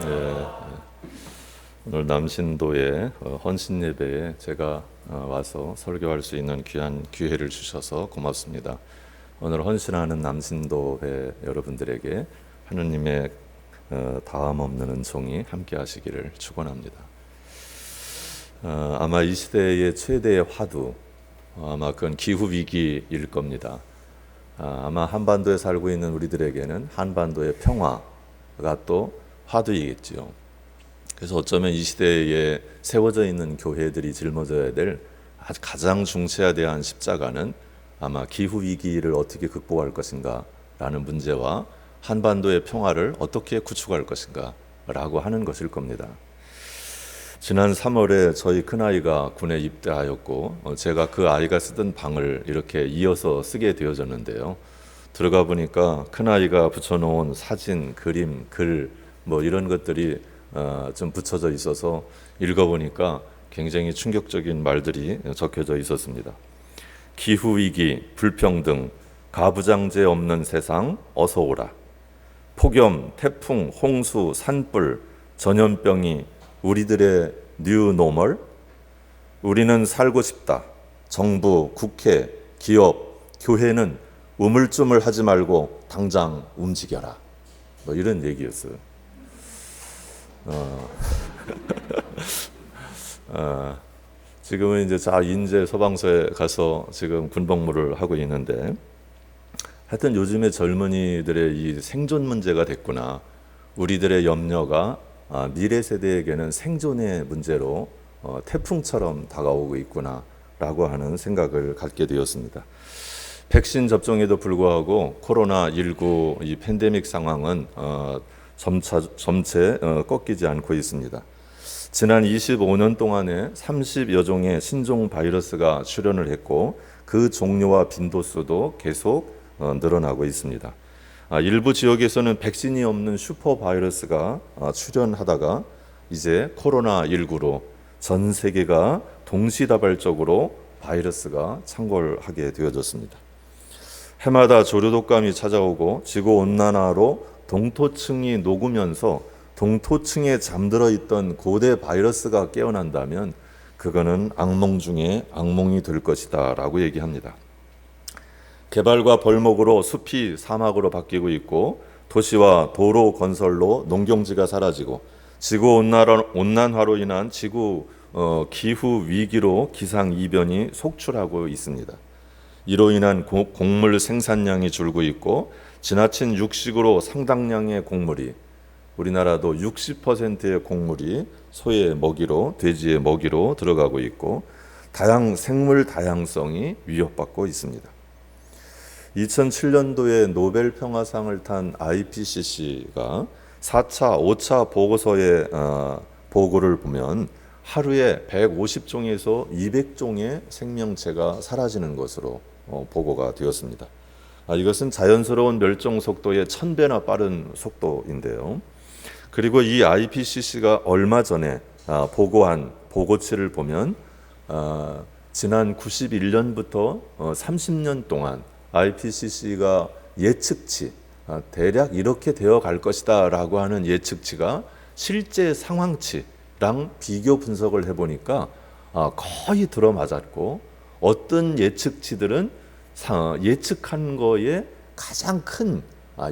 예, 오늘 남신도의 헌신 예배에 제가 와서 설교할 수 있는 귀한 기회를 주셔서 고맙습니다. 오늘 헌신하는 남신도회 여러분들에게 하느님의 다함 없는 은총이 함께 하시기를 축원합니다. 아마 이 시대의 최대의 화두, 아마 그건 기후 위기일 겁니다. 아마 한반도에 살고 있는 우리들에게는 한반도의 평화가 또 화두이겠지요. 그래서 어쩌면 이 시대에 세워져 있는 교회들이 짊어져야 될 가장 중차대한 십자가는 아마 기후 위기를 어떻게 극복할 것인가 라는 문제와 한반도의 평화를 어떻게 구축할 것인가 라고 하는 것일 겁니다. 지난 3월에 저희 큰아이가 군에 입대하였고 제가 그 아이가 쓰던 방을 이렇게 이어서 쓰게 되어졌는데요. 들어가 보니까 큰아이가 붙여놓은 사진, 그림, 글 뭐 이런 것들이 좀 붙여져 있어서 읽어보니까 굉장히 충격적인 말들이 적혀져 있었습니다. 기후위기, 불평등, 가부장제 없는 세상 어서 오라. 폭염, 태풍, 홍수, 산불, 전염병이 우리들의 뉴노멀? 우리는 살고 싶다. 정부, 국회, 기업, 교회는 우물쭈물하지 말고 당장 움직여라. 뭐 이런 얘기였어요. 지금은 이제 인제 소방서에 가서 지금 군복무를 하고 있는데, 하여튼 요즘에 젊은이들의 이 생존 문제가 됐구나. 우리들의 염려가 미래 세대에게는 생존의 문제로 태풍처럼 다가오고 있구나라고 하는 생각을 갖게 되었습니다. 백신 접종에도 불구하고 코로나19 이 팬데믹 상황은 점체 꺾이지 않고 있습니다. 지난 25년 동안에 30여 종의 신종 바이러스가 출현을 했고 그 종류와 빈도수도 계속 늘어나고 있습니다. 일부 지역에서는 백신이 없는 슈퍼 바이러스가 출현하다가 이제 코로나19로 전 세계가 동시다발적으로 바이러스가 창궐하게 되어졌습니다. 해마다 조류독감이 찾아오고 지구온난화로 동토층이 녹으면서 동토층에 잠들어 있던 고대 바이러스가 깨어난다면 그거는 악몽 중에 악몽이 될 것이다 라고 얘기합니다. 개발과 벌목으로 숲이 사막으로 바뀌고 있고 도시와 도로 건설로 농경지가 사라지고 지구온난화로 인한 지구 기후 위기로 기상이변이 속출하고 있습니다. 이로 인한 곡물 생산량이 줄고 있고 지나친 육식으로 상당량의 곡물이, 우리나라도 60%의 곡물이 소의 먹이로, 돼지의 먹이로 들어가고 있고 생물 다양성이 위협받고 있습니다. 2007년도에 노벨 평화상을 탄 IPCC가 4차, 5차 보고서의 보고를 보면 하루에 150종에서 200종의 생명체가 사라지는 것으로 보고가 되었습니다. 이것은 자연스러운 멸종 속도의 1000배나 빠른 속도인데요. 그리고 이 IPCC가 얼마 전에 보고한 보고치를 보면 지난 91년부터 30년 동안 IPCC가 예측치, 대략 이렇게 되어 갈 것이다 라고 하는 예측치가 실제 상황치랑 비교 분석을 해보니까 거의 들어맞았고 어떤 예측치들은 예측한 거에 가장 큰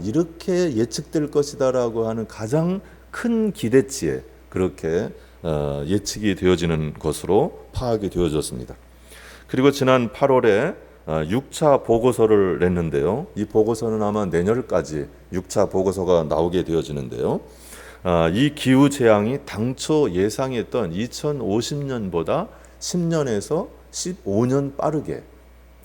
이렇게 예측될 것이다라고 하는 가장 큰 기대치에 그렇게 예측이 되어지는 것으로 파악이 되어졌습니다. 그리고 지난 8월에 6차 보고서를 냈는데요. 이 보고서는 아마 내년까지 6차 보고서가 나오게 되어지는데요. 이 기후 재앙이 당초 예상했던 2050년보다 10년에서 15년 빠르게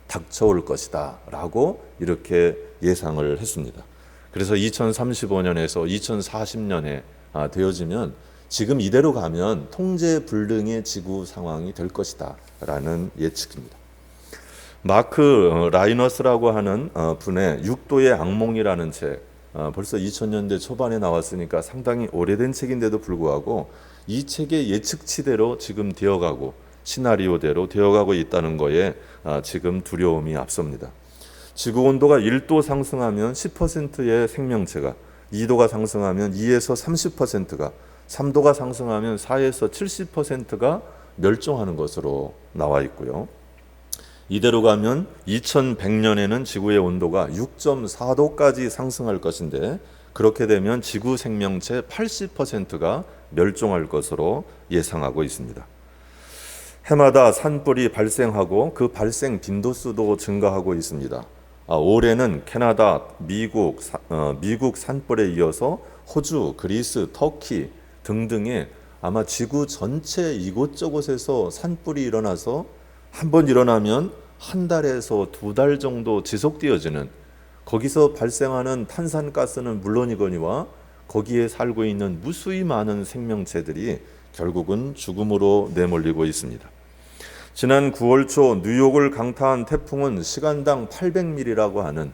닥쳐올 것이다 라고 이렇게 예상을 했습니다. 그래서 2035년에서 2040년에 되어지면 지금 이대로 가면 통제 불능의 지구 상황이 될 것이다 라는 예측입니다. 마크 라이너스라고 하는 분의 6도의 악몽이라는 책, 벌써 2000년대 초반에 나왔으니까 상당히 오래된 책인데도 불구하고 이 책의 예측치대로 지금 되어가고 시나리오대로 되어가고 있다는 거에 지금 두려움이 앞섭니다. 지구 온도가 1도 상승하면 10%의 생명체가, 2도가 상승하면 2에서 30%가, 3도가 상승하면 4에서 70%가 멸종하는 것으로 나와 있고요. 이대로 가면 2100년에는 지구의 온도가 6.4도까지 상승할 것인데, 그렇게 되면 지구 생명체 80%가 멸종할 것으로 예상하고 있습니다. 해마다 산불이 발생하고 그 발생 빈도수도 증가하고 있습니다. 올해는 캐나다, 미국 산불에 이어서 호주, 그리스, 터키 등등의 아마 지구 전체 이곳저곳에서 산불이 일어나서 한 번 일어나면 한 달에서 2달 정도 지속되어지는, 거기서 발생하는 탄산가스는 물론이거니와 거기에 살고 있는 무수히 많은 생명체들이 결국은 죽음으로 내몰리고 있습니다. 지난 9월 초 뉴욕을 강타한 태풍은 시간당 800mm라고 하는,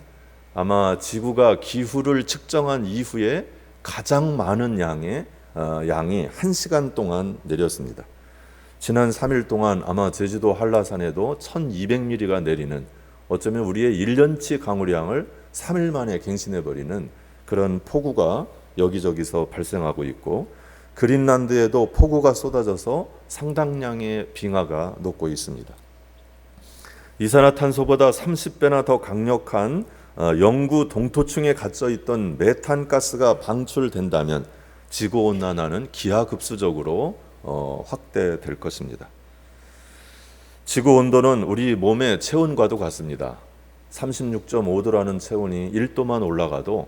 아마 지구가 기후를 측정한 이후에 가장 많은 양이 1시간 동안 내렸습니다. 지난 3일 동안 아마 제주도 한라산에도 1200mm가 내리는, 어쩌면 우리의 1년치 강우량을 3일 만에 갱신해버리는 그런 폭우가 여기저기서 발생하고 있고, 그린란드에도 폭우가 쏟아져서 상당량의 빙하가 녹고 있습니다. 이산화탄소보다 30배나 더 강력한 영구 동토층에 갇혀 있던 메탄가스가 방출된다면 지구온난화는 기하급수적으로 확대될 것입니다. 지구온도는 우리 몸의 체온과도 같습니다. 36.5도라는 체온이 1도만 올라가도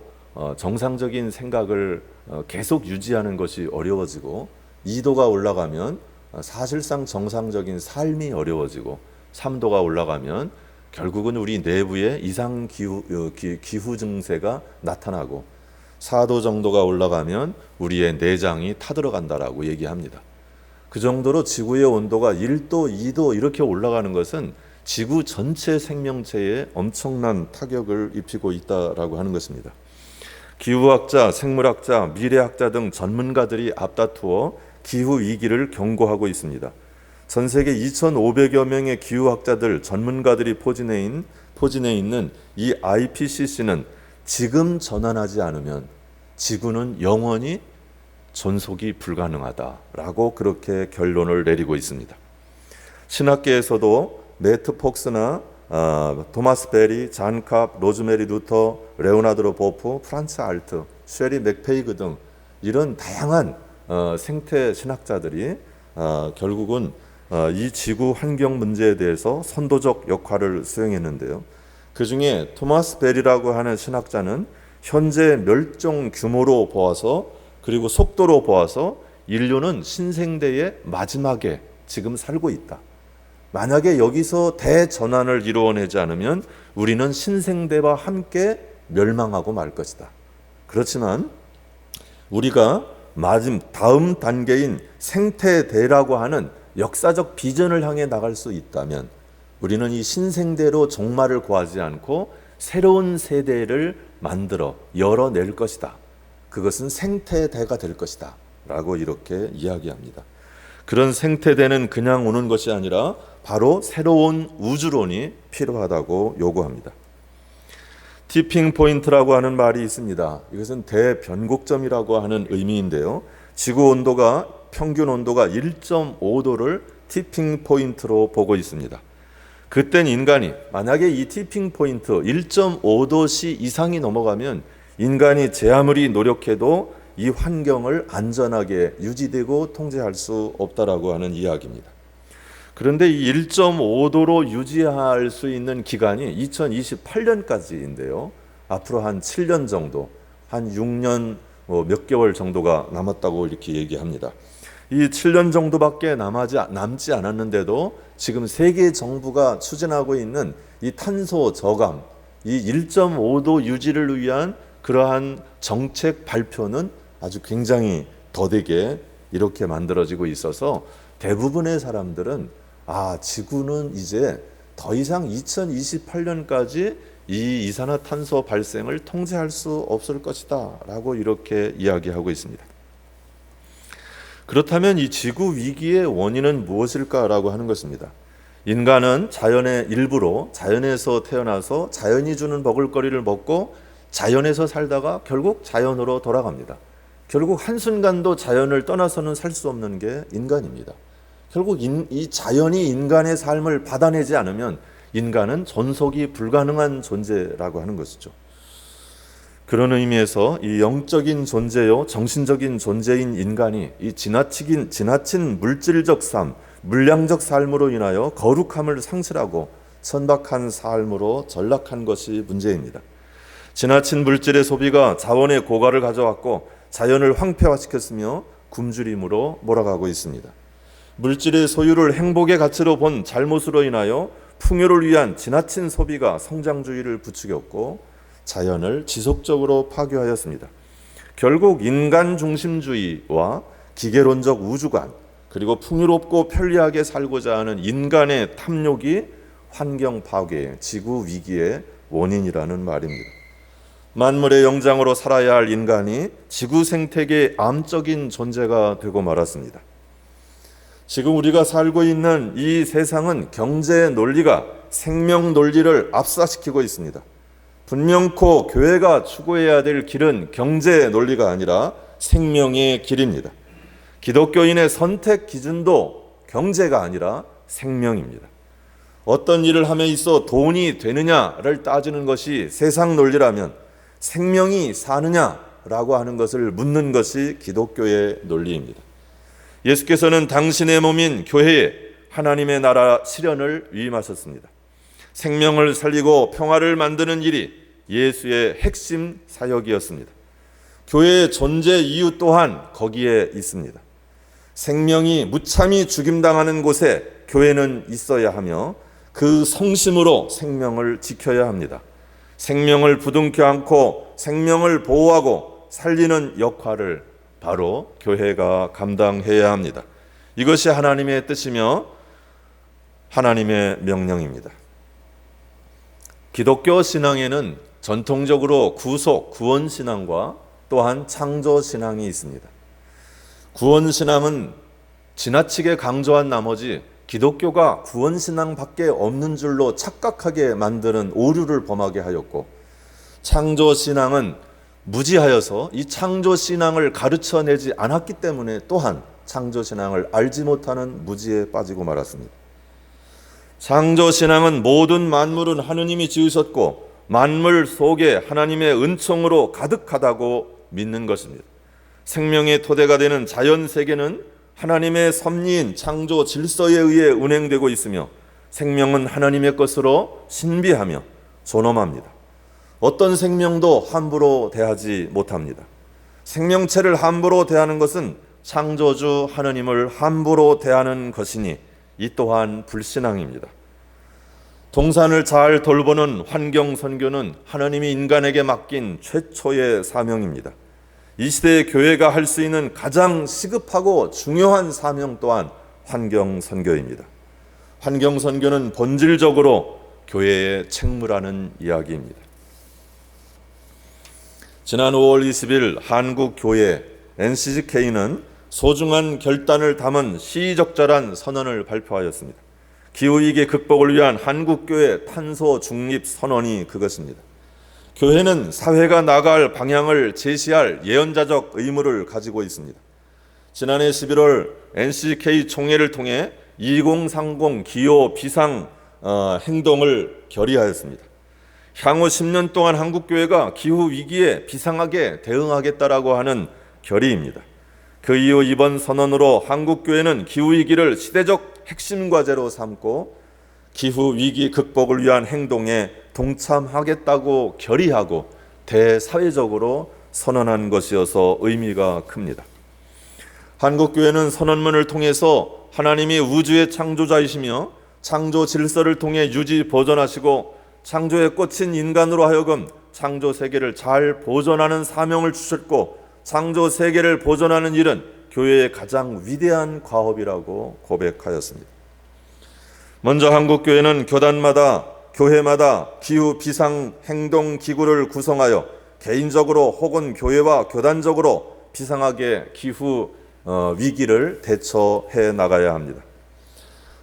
정상적인 생각을 계속 유지하는 것이 어려워지고, 2도가 올라가면 사실상 정상적인 삶이 어려워지고, 3도가 올라가면 결국은 우리 내부에 이상 기후 증세가 나타나고, 4도 정도가 올라가면 우리의 내장이 타들어간다라고 얘기합니다. 그 정도로 지구의 온도가 1도, 2도 이렇게 올라가는 것은 지구 전체 생명체에 엄청난 타격을 입히고 있다라고 하는 것입니다. 기후학자, 생물학자, 미래학자 등 전문가들이 앞다투어 기후 위기를 경고하고 있습니다. 전 세계 2,500여 명의 기후학자들, 전문가들이 포진해 있는 이 IPCC는 지금 전환하지 않으면 지구는 영원히 존속이 불가능하다라고 그렇게 결론을 내리고 있습니다. 신학계에서도 매트 폭스나 토마스 베리, 잔 캅, 로즈메리 루터, 레오나르도 보프, 프란츠 알트, 쉐리 맥페이그 등 이런 다양한 생태 신학자들이 결국은 이 지구 환경 문제에 대해서 선도적 역할을 수행했는데요. 그 중에 토마스 베리라고 하는 신학자는 현재 멸종 규모로 보아서, 그리고 속도로 보아서 인류는 신생대의 마지막에 지금 살고 있다. 만약에 여기서 대전환을 이루어내지 않으면 우리는 신생대와 함께 멸망하고 말 것이다. 그렇지만 우리가 다음 단계인 생태대라고 하는 역사적 비전을 향해 나갈 수 있다면 우리는 이 신생대로 종말을 구하지 않고 새로운 세대를 만들어 열어낼 것이다. 그것은 생태대가 될 것이다 라고 이렇게 이야기합니다. 그런 생태대는 그냥 오는 것이 아니라 바로 새로운 우주론이 필요하다고 요구합니다. 티핑 포인트라고 하는 말이 있습니다. 이것은 대변곡점이라고 하는 의미인데요. 지구 온도가, 평균 온도가 1.5도를 티핑 포인트로 보고 있습니다. 그땐 인간이, 만약에 이 티핑 포인트 1.5도씨 이상이 넘어가면 인간이 제 아무리 노력해도 이 환경을 안전하게 유지되고 통제할 수 없다라고 하는 이야기입니다. 그런데 이 1.5도로 유지할 수 있는 기간이 2028년까지인데요. 앞으로 한 7년 정도, 한 6년 몇 개월 정도가 남았다고 이렇게 얘기합니다. 이 7년 정도밖에 남지 않았는데도 지금 세계 정부가 추진하고 있는 이 탄소 저감, 이 1.5도 유지를 위한 그러한 정책 발표는 아주 굉장히 더디게 이렇게 만들어지고 있어서 대부분의 사람들은 지구는 이제 더 이상 2028년까지 이 이산화탄소 발생을 통제할 수 없을 것이다 라고 이렇게 이야기하고 있습니다. 그렇다면 이 지구 위기의 원인은 무엇일까라고 하는 것입니다. 인간은 자연의 일부로, 자연에서 태어나서 자연이 주는 먹을거리를 먹고 자연에서 살다가 결국 자연으로 돌아갑니다. 결국 한순간도 자연을 떠나서는 살 수 없는 게 인간입니다. 결국 이 자연이 인간의 삶을 받아내지 않으면 인간은 존속이 불가능한 존재라고 하는 것이죠. 그런 의미에서 이 영적인 존재요 정신적인 존재인 인간이 이 지나친 물질적 삶, 물량적 삶으로 인하여 거룩함을 상실하고 천박한 삶으로 전락한 것이 문제입니다. 지나친 물질의 소비가 자원의 고갈을 가져왔고 자연을 황폐화시켰으며 굶주림으로 몰아가고 있습니다. 물질의 소유를 행복의 가치로 본 잘못으로 인하여 풍요를 위한 지나친 소비가 성장주의를 부추겼고 자연을 지속적으로 파괴하였습니다. 결국 인간 중심주의와 기계론적 우주관, 그리고 풍요롭고 편리하게 살고자 하는 인간의 탐욕이 환경 파괴, 지구 위기의 원인이라는 말입니다. 만물의 영장으로 살아야 할 인간이 지구 생태계의 암적인 존재가 되고 말았습니다. 지금 우리가 살고 있는 이 세상은 경제 논리가 생명 논리를 압사시키고 있습니다. 분명코 교회가 추구해야 될 길은 경제 논리가 아니라 생명의 길입니다. 기독교인의 선택 기준도 경제가 아니라 생명입니다. 어떤 일을 함에 있어 돈이 되느냐를 따지는 것이 세상 논리라면 생명이 사느냐라고 하는 것을 묻는 것이 기독교의 논리입니다. 예수께서는 당신의 몸인 교회에 하나님의 나라 실현을 위임하셨습니다. 생명을 살리고 평화를 만드는 일이 예수의 핵심 사역이었습니다. 교회의 존재 이유 또한 거기에 있습니다. 생명이 무참히 죽임당하는 곳에 교회는 있어야 하며 그 성심으로 생명을 지켜야 합니다. 생명을 부둥켜 안고 생명을 보호하고 살리는 역할을 바로 교회가 감당해야 합니다. 이것이 하나님의 뜻이며 하나님의 명령입니다. 기독교 신앙에는 전통적으로 구속, 구원 신앙과 또한 창조 신앙이 있습니다. 구원 신앙은 지나치게 강조한 나머지 기독교가 구원 신앙밖에 없는 줄로 착각하게 만드는 오류를 범하게 하였고, 창조 신앙은 무지하여서 이 창조 신앙을 가르쳐내지 않았기 때문에 또한 창조 신앙을 알지 못하는 무지에 빠지고 말았습니다. 창조 신앙은 모든 만물은 하느님이 지으셨고 만물 속에 하나님의 은총으로 가득하다고 믿는 것입니다. 생명의 토대가 되는 자연 세계는 하나님의 섭리인 창조 질서에 의해 운행되고 있으며 생명은 하나님의 것으로 신비하며 존엄합니다. 어떤 생명도 함부로 대하지 못합니다. 생명체를 함부로 대하는 것은 창조주 하나님을 함부로 대하는 것이니 이 또한 불신앙입니다. 동산을 잘 돌보는 환경 선교는 하나님이 인간에게 맡긴 최초의 사명입니다. 이 시대의 교회가 할 수 있는 가장 시급하고 중요한 사명 또한 환경 선교입니다. 환경 선교는 본질적으로 교회의 책무라는 이야기입니다. 지난 5월 20일 한국교회 NCGK는 소중한 결단을 담은 시의적절한 선언을 발표하였습니다. 기후위기 극복을 위한 한국교회 탄소 중립 선언이 그것입니다. 교회는 사회가 나아갈 방향을 제시할 예언자적 의무를 가지고 있습니다. 지난해 11월 NCK 총회를 통해 2030 기후 비상 행동을 결의하였습니다. 향후 10년 동안 한국교회가 기후위기에 비상하게 대응하겠다라고 하는 결의입니다. 그 이후 이번 선언으로 한국교회는 기후위기를 시대적 핵심 과제로 삼고 기후위기 극복을 위한 행동에 동참하겠다고 결의하고 대사회적으로 선언한 것이어서 의미가 큽니다. 한국교회는 선언문을 통해서 하나님이 우주의 창조자이시며 창조 질서를 통해 유지 보존하시고 창조에 꽂힌 인간으로 하여금 창조 세계를 잘 보존하는 사명을 주셨고 창조 세계를 보존하는 일은 교회의 가장 위대한 과업이라고 고백하였습니다. 먼저 한국교회는 교회마다 기후 비상 행동 기구를 구성하여 개인적으로 혹은 교회와 교단적으로 비상하게 기후 위기를 대처해 나가야 합니다.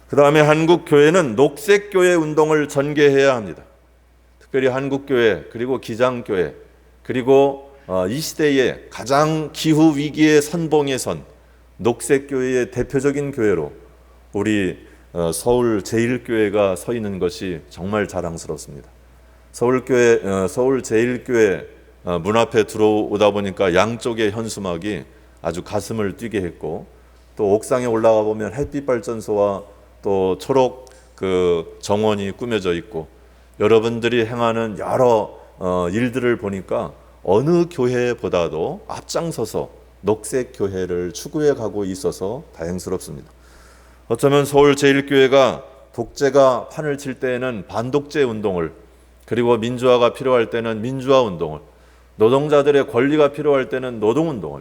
그 다음에 한국교회는 녹색교회 운동을 전개해야 합니다. 특별히 한국교회 그리고 기장교회 그리고 이 시대에 가장 기후 위기의 선봉에 선 녹색교회의 대표적인 교회로 우리 서울 제1교회가 서 있는 것이 정말 자랑스럽습니다. 서울 제1교회 문 앞에 들어오다 보니까 양쪽의 현수막이 아주 가슴을 뛰게 했고, 또 옥상에 올라가 보면 햇빛 발전소와 또 초록 그 정원이 꾸며져 있고, 여러분들이 행하는 여러 일들을 보니까 어느 교회보다도 앞장서서 녹색 교회를 추구해 가고 있어서 다행스럽습니다. 어쩌면 서울 제1교회가 독재가 판을 칠 때에는 반독재 운동을, 그리고 민주화가 필요할 때는 민주화 운동을, 노동자들의 권리가 필요할 때는 노동 운동을,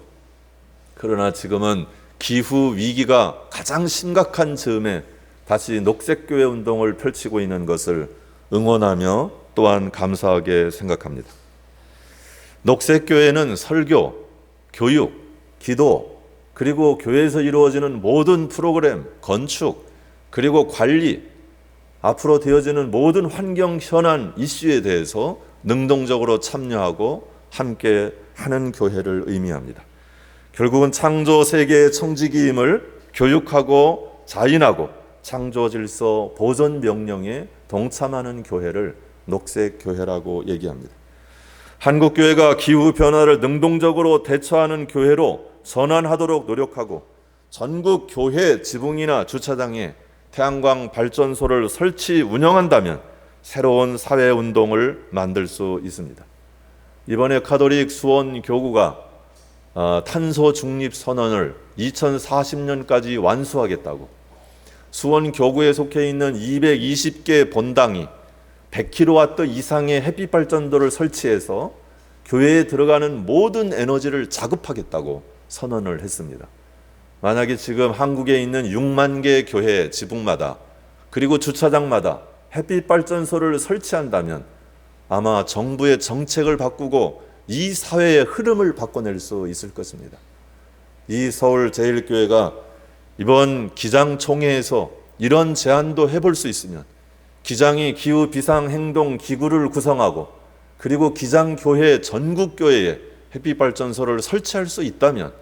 그러나 지금은 기후 위기가 가장 심각한 즈음에 다시 녹색교회 운동을 펼치고 있는 것을 응원하며 또한 감사하게 생각합니다. 녹색교회는 설교, 교육, 기도, 그리고 교회에서 이루어지는 모든 프로그램, 건축, 그리고 관리, 앞으로 되어지는 모든 환경 현안 이슈에 대해서 능동적으로 참여하고 함께 하는 교회를 의미합니다. 결국은 창조 세계의 청지기임을 교육하고 자인하고 창조 질서 보존 명령에 동참하는 교회를 녹색 교회라고 얘기합니다. 한국 교회가 기후 변화를 능동적으로 대처하는 교회로 전환하도록 노력하고, 전국 교회 지붕이나 주차장에 태양광 발전소를 설치 운영한다면 새로운 사회 운동을 만들 수 있습니다. 이번에 가톨릭 수원 교구가 탄소 중립 선언을 2040년까지 완수하겠다고, 수원 교구에 속해 있는 220개 본당이 100kW 이상의 햇빛 발전도를 설치해서 교회에 들어가는 모든 에너지를 자급하겠다고 선언을 했습니다. 만약에 지금 한국에 있는 6만 개의 교회 지붕마다, 그리고 주차장마다 햇빛 발전소를 설치한다면 아마 정부의 정책을 바꾸고 이 사회의 흐름을 바꿔낼 수 있을 것입니다. 이 서울 제1교회가 이번 기장총회에서 이런 제안도 해볼 수 있으면, 기장이 기후 비상행동 기구를 구성하고 그리고 기장교회 전국교회에 햇빛 발전소를 설치할 수 있다면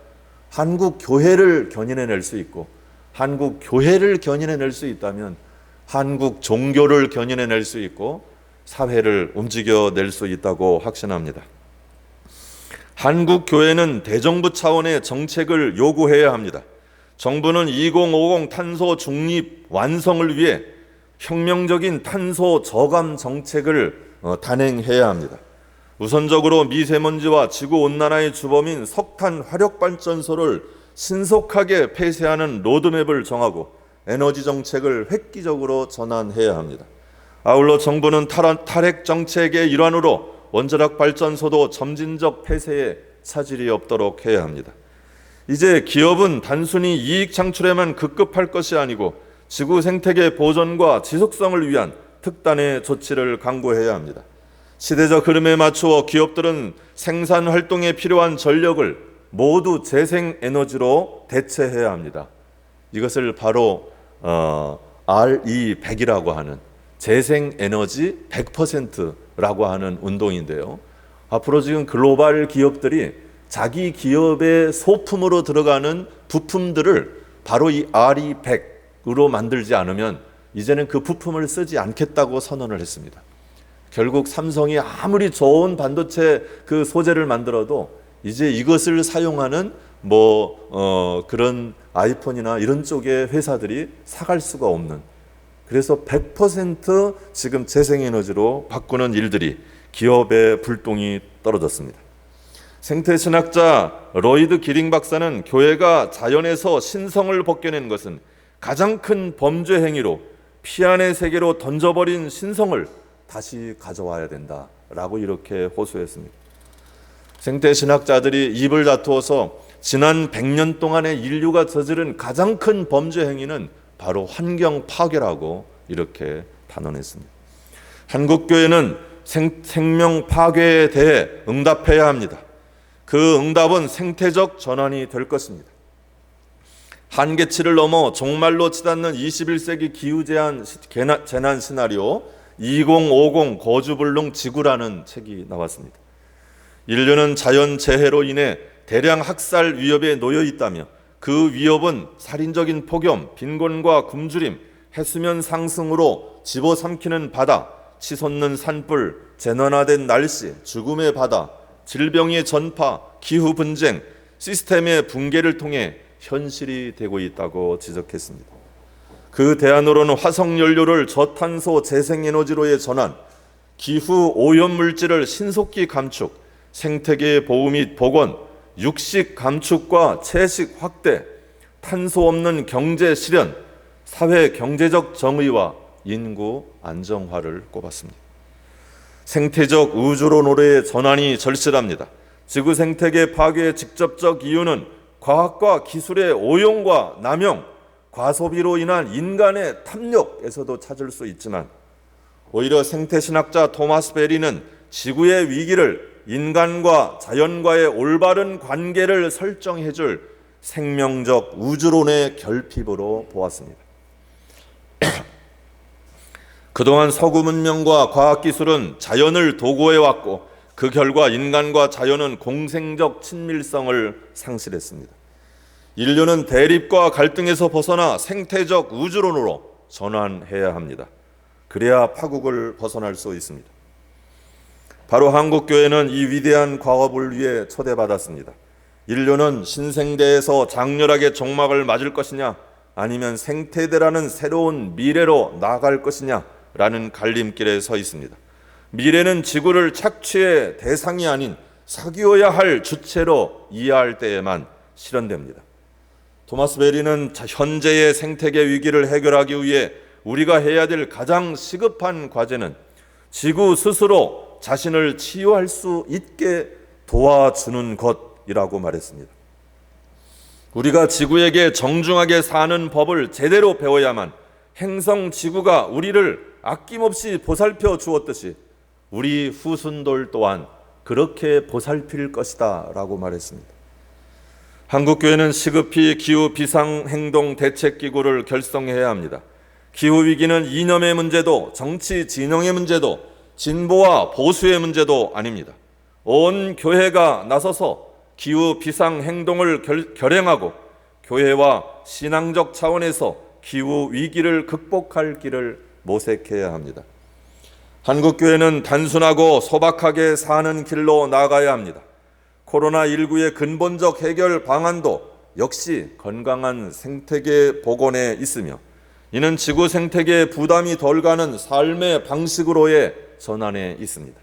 한국 교회를 견인해낼 수 있고, 한국 교회를 견인해낼 수 있다면 한국 종교를 견인해낼 수 있고 사회를 움직여낼 수 있다고 확신합니다. 한국 교회는 대정부 차원의 정책을 요구해야 합니다. 정부는 2050 탄소 중립 완성을 위해 혁명적인 탄소 저감 정책을 단행해야 합니다. 우선적으로 미세먼지와 지구온난화의 주범인 석탄 화력발전소를 신속하게 폐쇄하는 로드맵을 정하고 에너지 정책을 획기적으로 전환해야 합니다. 아울러 정부는 탈핵 정책의 일환으로 원자력 발전소도 점진적 폐쇄에 차질이 없도록 해야 합니다. 이제 기업은 단순히 이익 창출에만 급급할 것이 아니고 지구 생태계 보존과 지속성을 위한 특단의 조치를 강구해야 합니다. 시대적 흐름에 맞추어 기업들은 생산 활동에 필요한 전력을 모두 재생에너지로 대체해야 합니다. 이것을 바로 RE100이라고 하는 재생에너지 100%라고 하는 운동인데요. 앞으로 지금 글로벌 기업들이 자기 기업의 소품으로 들어가는 부품들을 바로 이 RE100으로 만들지 않으면 이제는 그 부품을 쓰지 않겠다고 선언을 했습니다. 결국 삼성이 아무리 좋은 반도체 그 소재를 만들어도 이제 이것을 사용하는 그런 아이폰이나 이런 쪽의 회사들이 사갈 수가 없는, 그래서 100% 지금 재생에너지로 바꾸는 일들이 기업의 불똥이 떨어졌습니다. 생태신학자 로이드 기링 박사는 교회가 자연에서 신성을 벗겨낸 것은 가장 큰 범죄 행위로 피안의 세계로 던져버린 신성을 다시 가져와야 된다라고 이렇게 호소했습니다. 생태신학자들이 입을 다투어서 지난 100년 동안의 인류가 저지른 가장 큰 범죄 행위는 바로 환경 파괴라고 이렇게 단언했습니다. 한국교회는 생명 파괴에 대해 응답해야 합니다. 그 응답은 생태적 전환이 될 것입니다. 한계치를 넘어 종말로 치닫는 21세기 기후재난 재난 시나리오 2050 거주불능 지구라는 책이 나왔습니다. 인류는 자연재해로 인해 대량 학살 위협에 놓여 있다며 그 위협은 살인적인 폭염, 빈곤과 굶주림, 해수면 상승으로 집어삼키는 바다, 치솟는 산불, 재난화된 날씨, 죽음의 바다, 질병의 전파, 기후 분쟁, 시스템의 붕괴를 통해 현실이 되고 있다고 지적했습니다. 그 대안으로는 화석연료를 저탄소 재생에너지로의 전환, 기후 오염 물질을 신속히 감축, 생태계 보호 및 복원, 육식 감축과 채식 확대, 탄소 없는 경제 실현, 사회 경제적 정의와 인구 안정화를 꼽았습니다. 생태적 우주론으로의 전환이 절실합니다. 지구 생태계 파괴의 직접적 이유는 과학과 기술의 오용과 남용, 과소비로 인한 인간의 탐욕에서도 찾을 수 있지만 오히려 생태신학자 토마스 베리는 지구의 위기를 인간과 자연과의 올바른 관계를 설정해 줄 생명적 우주론의 결핍으로 보았습니다. 그동안 서구 문명과 과학기술은 자연을 도구해 왔고 그 결과 인간과 자연은 공생적 친밀성을 상실했습니다. 인류는 대립과 갈등에서 벗어나 생태적 우주론으로 전환해야 합니다. 그래야 파국을 벗어날 수 있습니다. 바로 한국교회는 이 위대한 과업을 위해 초대받았습니다. 인류는 신생대에서 장렬하게 종막을 맞을 것이냐 아니면 생태대라는 새로운 미래로 나아갈 것이냐 라는 갈림길에 서 있습니다. 미래는 지구를 착취의 대상이 아닌 사귀어야 할 주체로 이해할 때에만 실현됩니다. 토마스 베리는 현재의 생태계 위기를 해결하기 위해 우리가 해야 될 가장 시급한 과제는 지구 스스로 자신을 치유할 수 있게 도와주는 것이라고 말했습니다. 우리가 지구에게 정중하게 사는 법을 제대로 배워야만 행성 지구가 우리를 아낌없이 보살펴 주었듯이 우리 후손들 또한 그렇게 보살필 것이다 라고 말했습니다. 한국교회는 시급히 기후 비상행동 대책기구를 결성해야 합니다. 기후위기는 이념의 문제도 정치 진영의 문제도 진보와 보수의 문제도 아닙니다. 온 교회가 나서서 기후 비상행동을 결행하고 교회와 신앙적 차원에서 기후 위기를 극복할 길을 모색해야 합니다. 한국교회는 단순하고 소박하게 사는 길로 나아가야 합니다. 코로나19의 근본적 해결 방안도 역시 건강한 생태계 복원에 있으며 이는 지구 생태계에 부담이 덜 가는 삶의 방식으로의 전환에 있습니다.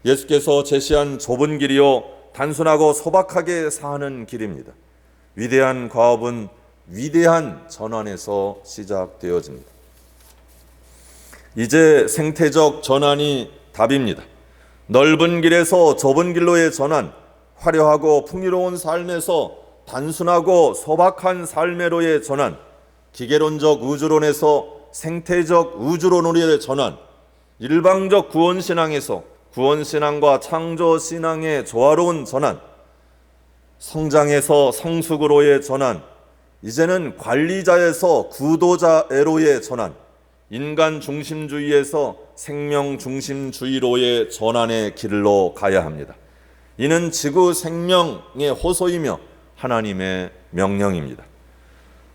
예수께서 제시한 좁은 길이요 단순하고 소박하게 사는 길입니다. 위대한 과업은 위대한 전환에서 시작되어집니다. 이제 생태적 전환이 답입니다. 넓은 길에서 좁은 길로의 전환, 화려하고 풍요로운 삶에서 단순하고 소박한 삶으로의 전환, 기계론적 우주론에서 생태적 우주론으로의 전환, 일방적 구원신앙에서 구원신앙과 창조신앙의 조화로운 전환, 성장에서 성숙으로의 전환, 이제는 관리자에서 구도자애로의 전환, 인간 중심주의에서 생명 중심주의로의 전환의 길로 가야 합니다. 이는 지구 생명의 호소이며 하나님의 명령입니다.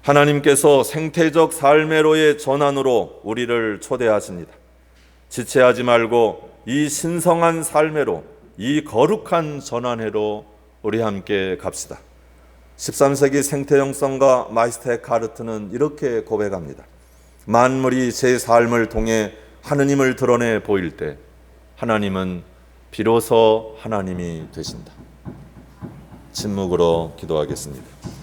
하나님께서 생태적 삶의로의 전환으로 우리를 초대하십니다. 지체하지 말고 이 신성한 삶의로, 이 거룩한 전환회로 우리 함께 갑시다. 13세기 생태영성가 마이스터 에카르트는 이렇게 고백합니다. 만물이 제 삶을 통해 하느님을 드러내 보일 때 하나님은 비로소 하나님이 되신다. 침묵으로 기도하겠습니다.